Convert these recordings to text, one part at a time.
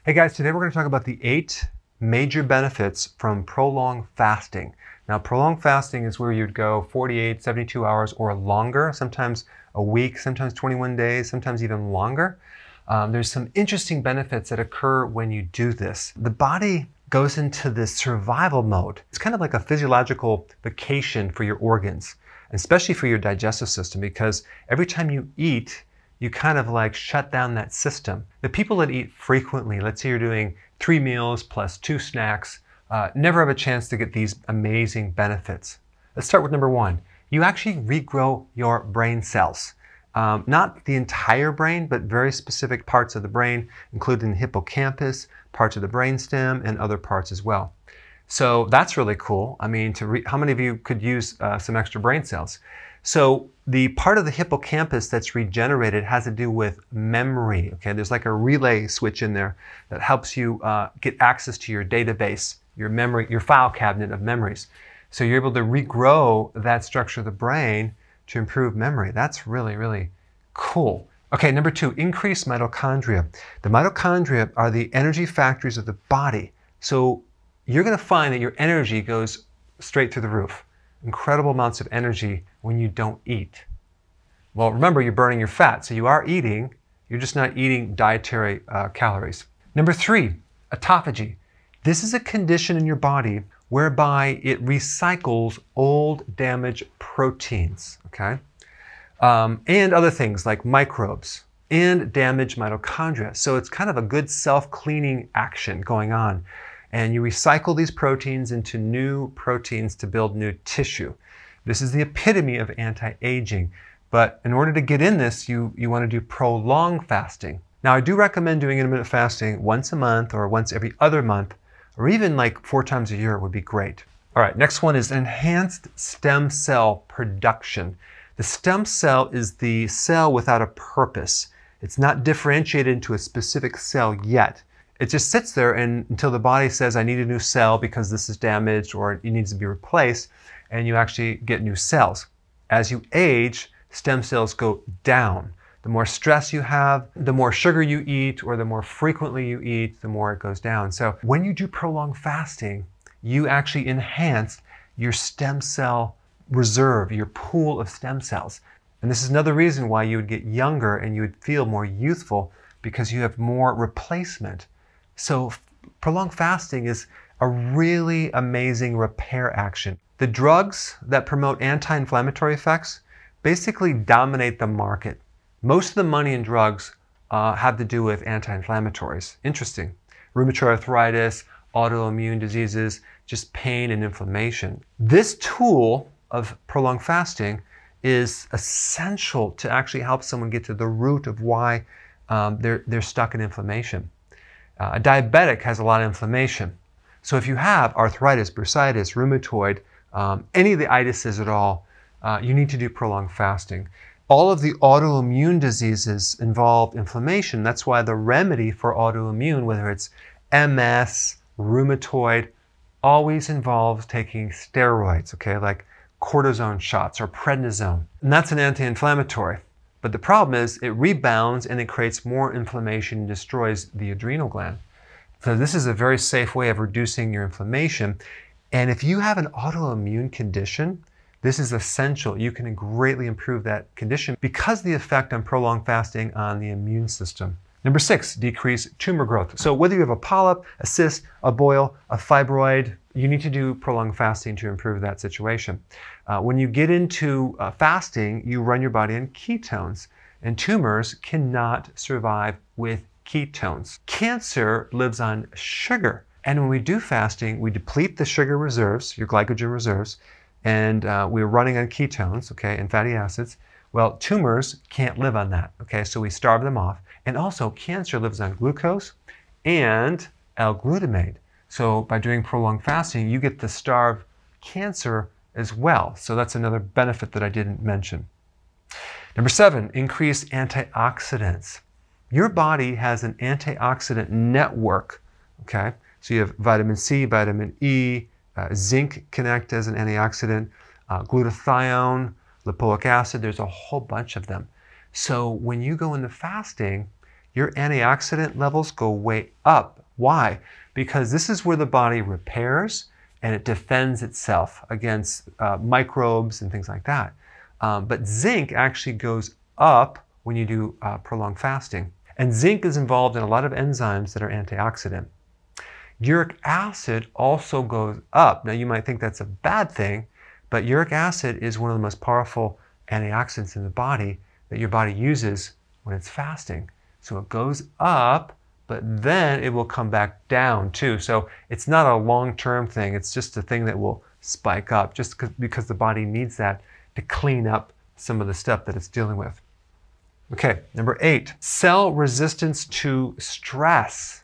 Hey guys, today we're going to talk about the 8 major benefits from prolonged fasting. Now, prolonged fasting is where you'd go 48, 72 hours or longer, sometimes a week, sometimes 21 days, sometimes even longer. There's some interesting benefits that occur when you do this. The body goes into this survival mode. It's kind of like a physiological vacation for your organs, especially for your digestive system, because every time you eat, you kind of like shut down that system. The people that eat frequently, let's say you're doing 3 meals plus 2 snacks, never have a chance to get these amazing benefits. Let's start with number 1. You actually regrow your brain cells. Not the entire brain, but very specific parts of the brain, including the hippocampus, parts of the brainstem, and other parts as well. So that's really cool. I mean, how many of you could use some extra brain cells? So the part of the hippocampus that's regenerated has to do with memory. Okay, there's like a relay switch in there that helps you get access to your database, your memory, your file cabinet of memories. So you're able to regrow that structure of the brain to improve memory. That's really, really cool. Okay, number 2, increase mitochondria. The mitochondria are the energy factories of the body. So you're going to find that your energy goes straight through the roof. Incredible amounts of energy when you don't eat. Well, remember, you're burning your fat, so you are eating, you're just not eating dietary calories. Number 3, autophagy. This is a condition in your body whereby it recycles old damaged proteins, okay? And other things like microbes and damaged mitochondria. So it's kind of a good self-cleaning action going on. And you recycle these proteins into new proteins to build new tissue. This is the epitome of anti-aging. But in order to get in this, you want to do prolonged fasting. Now, I do recommend doing intermittent fasting once a month or once every other month, or even like 4 times a year would be great. All right, next one is enhanced stem cell production. The stem cell is the cell without a purpose. It's not differentiated into a specific cell yet. It just sits there until the body says, I need a new cell because this is damaged or it needs to be replaced, and you actually get new cells. As you age, stem cells go down. The more stress you have, the more sugar you eat, or the more frequently you eat, the more it goes down. So when you do prolonged fasting, you actually enhance your stem cell reserve, your pool of stem cells. And this is another reason why you would get younger and you would feel more youthful, because you have more replacement. So prolonged fasting is a really amazing repair action. The drugs that promote anti-inflammatory effects basically dominate the market. Most of the money in drugs have to do with anti-inflammatories. Interesting. Rheumatoid arthritis, autoimmune diseases, just pain and inflammation. This tool of prolonged fasting is essential to actually help someone get to the root of why they're stuck in inflammation. A diabetic has a lot of inflammation. So if you have arthritis, bursitis, rheumatoid, any of the itises at all, you need to do prolonged fasting. All of the autoimmune diseases involve inflammation. That's why the remedy for autoimmune, whether it's MS, rheumatoid, always involves taking steroids, okay, like cortisone shots or prednisone. And that's an anti-inflammatory. But the problem is it rebounds and it creates more inflammation and destroys the adrenal gland. So this is a very safe way of reducing your inflammation. And if you have an autoimmune condition, this is essential. You can greatly improve that condition because of the effect on prolonged fasting on the immune system. Number 6, decrease tumor growth. So whether you have a polyp, a cyst, a boil, a fibroid, you need to do prolonged fasting to improve that situation. When you get into fasting, you run your body on ketones, and tumors cannot survive with ketones. Cancer lives on sugar, and when we do fasting, we deplete the sugar reserves, your glycogen reserves, and we're running on ketones, okay, and fatty acids. Well, tumors can't live on that, okay, so we starve them off. And also, cancer lives on glucose and L-glutamate. So by doing prolonged fasting, you get to starve cancer as well. So that's another benefit that I didn't mention. Number 7, increase antioxidants. Your body has an antioxidant network, okay? So you have vitamin C, vitamin E, zinc can act as an antioxidant, glutathione, lipoic acid, there's a whole bunch of them. So when you go into fasting, your antioxidant levels go way up. Why? Because this is where the body repairs and it defends itself against microbes and things like that. But zinc actually goes up when you do prolonged fasting. And zinc is involved in a lot of enzymes that are antioxidant. Uric acid also goes up. Now you might think that's a bad thing, but uric acid is one of the most powerful antioxidants in the body that your body uses when it's fasting. So it goes up, but then it will come back down too. So it's not a long-term thing. It's just a thing that will spike up just because the body needs that to clean up some of the stuff that it's dealing with. Okay, number 8, cell resistance to stress.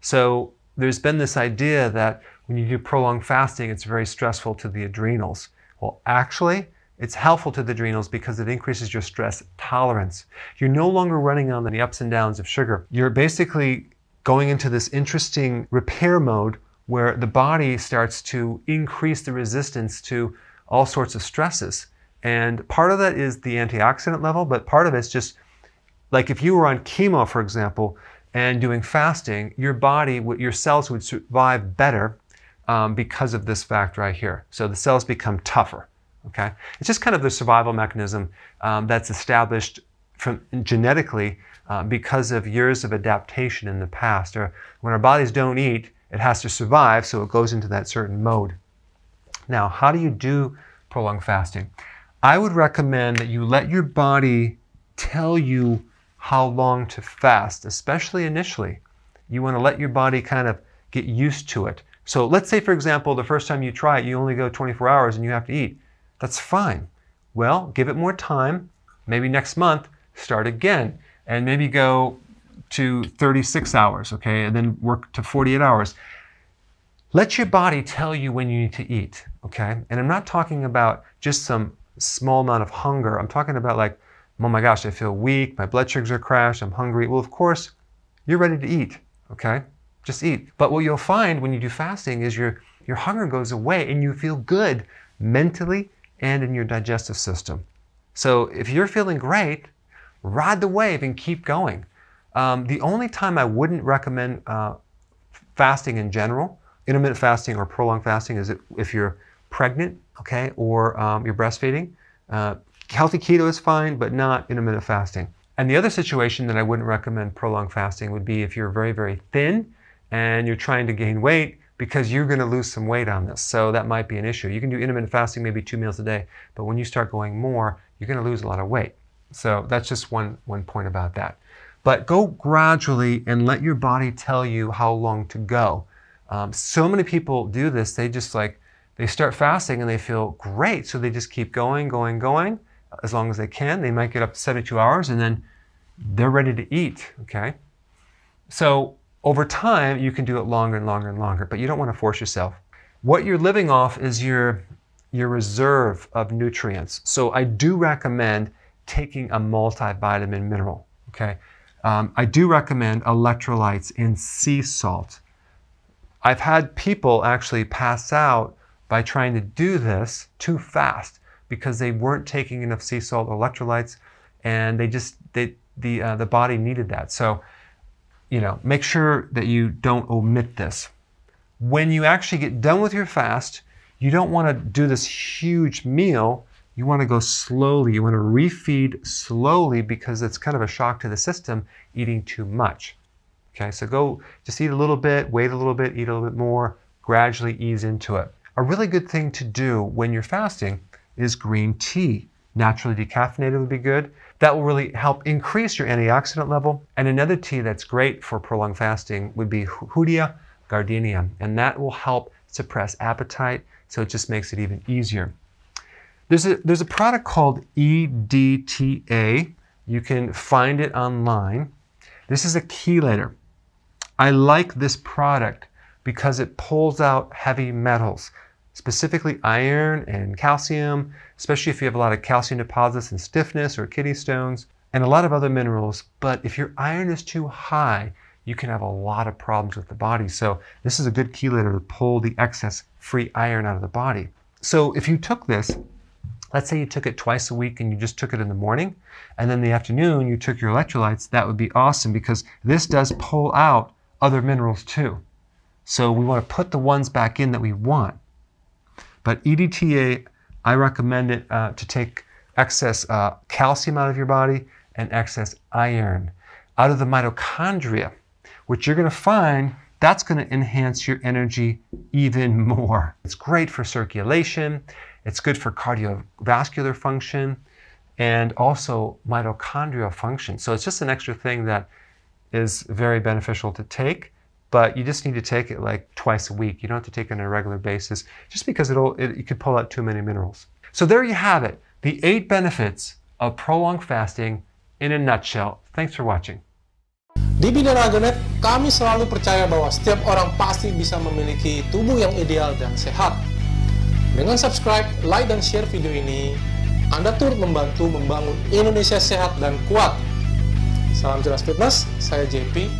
So there's been this idea that when you do prolonged fasting, it's very stressful to the adrenals. Well, actually, it's helpful to the adrenals because it increases your stress tolerance. You're no longer running on the ups and downs of sugar. You're basically going into this interesting repair mode where the body starts to increase the resistance to all sorts of stresses. And part of that is the antioxidant level, but part of it's just like if you were on chemo, for example, and doing fasting, your body, your cells would survive better because of this fact right here. So the cells become tougher, okay? It's just kind of the survival mechanism that's established genetically because of years of adaptation in the past. Or when our bodies don't eat, it has to survive, so it goes into that certain mode. Now, how do you do prolonged fasting? I would recommend that you let your body tell you how long to fast, especially initially. You want to let your body kind of get used to it. So let's say, for example, the first time you try it, you only go 24 hours and you have to eat. That's fine. Well, give it more time. Maybe next month, start again and maybe go to 36 hours, okay? And then work to 48 hours. Let your body tell you when you need to eat, okay? And I'm not talking about just some small amount of hunger. I'm talking about like, oh my gosh, I feel weak, my blood sugars are crashed, I'm hungry. Well, of course, you're ready to eat, okay? Just eat. But what you'll find when you do fasting is your hunger goes away and you feel good mentally and in your digestive system. So if you're feeling great, ride the wave and keep going. The only time I wouldn't recommend fasting in general, intermittent fasting or prolonged fasting, is if you're pregnant, okay, or you're breastfeeding. Healthy keto is fine, but not intermittent fasting. And the other situation that I wouldn't recommend prolonged fasting would be if you're very, very thin and you're trying to gain weight, because you're going to lose some weight on this. So that might be an issue. You can do intermittent fasting, maybe 2 meals a day, but when you start going more, you're going to lose a lot of weight. So that's just one point about that. But go gradually and let your body tell you how long to go. So many people do this. They just they start fasting and they feel great. So they just keep going, going, going as long as they can. They might get up to 72 hours and then they're ready to eat, okay? So over time, you can do it longer and longer and longer, but you don't want to force yourself. What you're living off is your reserve of nutrients. So I do recommend taking a multivitamin mineral, okay? I do recommend electrolytes and sea salt. I've had people actually pass out by trying to do this too fast because they weren't taking enough sea salt or electrolytes, and the body needed that. So, make sure that you don't omit this. When you actually get done with your fast, you don't want to do this huge meal. You want to go slowly. You want to refeed slowly because it's kind of a shock to the system eating too much. Okay, so just eat a little bit, wait a little bit, eat a little bit more, gradually ease into it. A really good thing to do when you're fasting is green tea. Naturally decaffeinated would be good. That will really help increase your antioxidant level. And another tea that's great for prolonged fasting would be Hoodia gardenia, and that will help suppress appetite, so it just makes it even easier. There's a product called EDTA. You can find it online. This is a chelator. I like this product because it pulls out heavy metals, specifically iron and calcium, especially if you have a lot of calcium deposits and stiffness or kidney stones, and a lot of other minerals. But if your iron is too high, you can have a lot of problems with the body. So this is a good chelator to pull the excess free iron out of the body. So if you took this Let's say you took it twice a week and you just took it in the morning, and then in the afternoon you took your electrolytes. That would be awesome because this does pull out other minerals too. So we want to put the ones back in that we want. But EDTA, I recommend it to take excess calcium out of your body and excess iron out of the mitochondria, which you're going to find that's going to enhance your energy even more. It's great for circulation, it's good for cardiovascular function, and also mitochondrial function. So it's just an extra thing that is very beneficial to take, but you just need to take it like twice a week. You don't have to take it on a regular basis, just because you could pull out too many minerals. So there you have it, the 8 benefits of prolonged fasting in a nutshell. Thanks for watching. Di BINARAGA.NET, kami selalu percaya bahwa setiap orang pasti bisa memiliki tubuh yang ideal dan sehat. Dengan subscribe, like, dan share video ini, Anda turut membantu membangun Indonesia sehat dan kuat. Salam jelas fitness, saya JP.